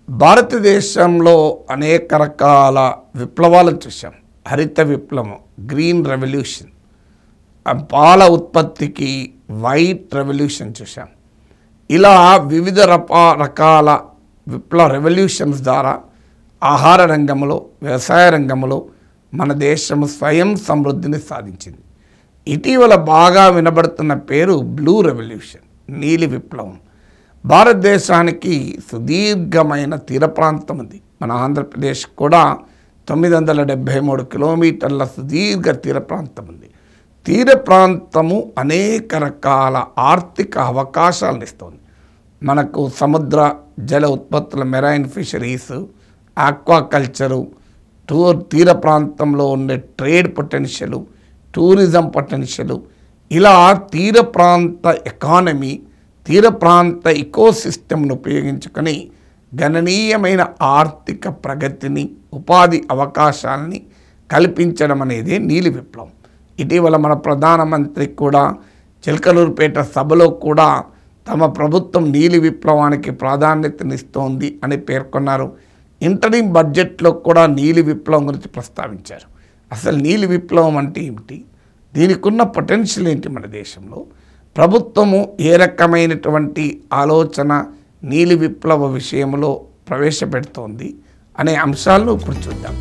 భారతదేశంలో అనేక రకాల విప్లవాలను చూసాం. హరిత విప్లవం, గ్రీన్ రెవల్యూషన్, పాల ఉత్పత్తికి వైట్ రెవల్యూషన్ చూసాం. ఇలా వివిధ రకాల రెవల్యూషన్స్ ద్వారా ఆహార రంగంలో, వ్యవసాయ రంగంలో మన దేశం స్వయం సమృద్ధిని సాధించింది. ఇటీవల బాగా వినబడుతున్న పేరు బ్లూ రెవల్యూషన్, నీలి విప్లవం. భారతదేశానికి సుదీర్ఘమైన తీర ప్రాంతం ఉంది. మన ఆంధ్రప్రదేశ్ కూడా 973 కిలోమీటర్ల సుదీర్ఘ తీర ప్రాంతం ఉంది. తీర ప్రాంతము అనేక రకాల ఆర్థిక అవకాశాలను ఇస్తుంది. మనకు సముద్ర జల ఉత్పత్తుల, మెరైన్ ఫిషరీస్, ఆక్వాకల్చరు, తీర ప్రాంతంలో ఉండే ట్రేడ్ పొటెన్షియల్, టూరిజం పొటెన్షియల్, ఇలా తీర ప్రాంత ఎకానమీ, తీర ప్రాంత ఇకోసిస్టమ్ను ఉపయోగించుకొని గణనీయమైన ఆర్థిక ప్రగతిని, ఉపాధి అవకాశాలని కల్పించడం అనేది నీలి విప్లవం. ఇటీవల మన ప్రధానమంత్రి కూడా చిలకలూరుపేట సభలో కూడా తమ ప్రభుత్వం నీలి విప్లవానికి ప్రాధాన్యతనిస్తోంది అని పేర్కొన్నారు. ఇంటరిమ్ బడ్జెట్లో కూడా నీలి విప్లవం గురించి ప్రస్తావించారు. అసలు నీలి విప్లవం అంటే ఏమిటి, దీనికి ఉన్న పొటెన్షియల్ ఏంటి, మన దేశంలో ప్రభుత్వము ఏ రకమైనటువంటి ఆలోచన నీలి విప్లవ విషయంలో ప్రవేశపెడుతోంది అనే అంశాలను ఇప్పుడు చూద్దాం.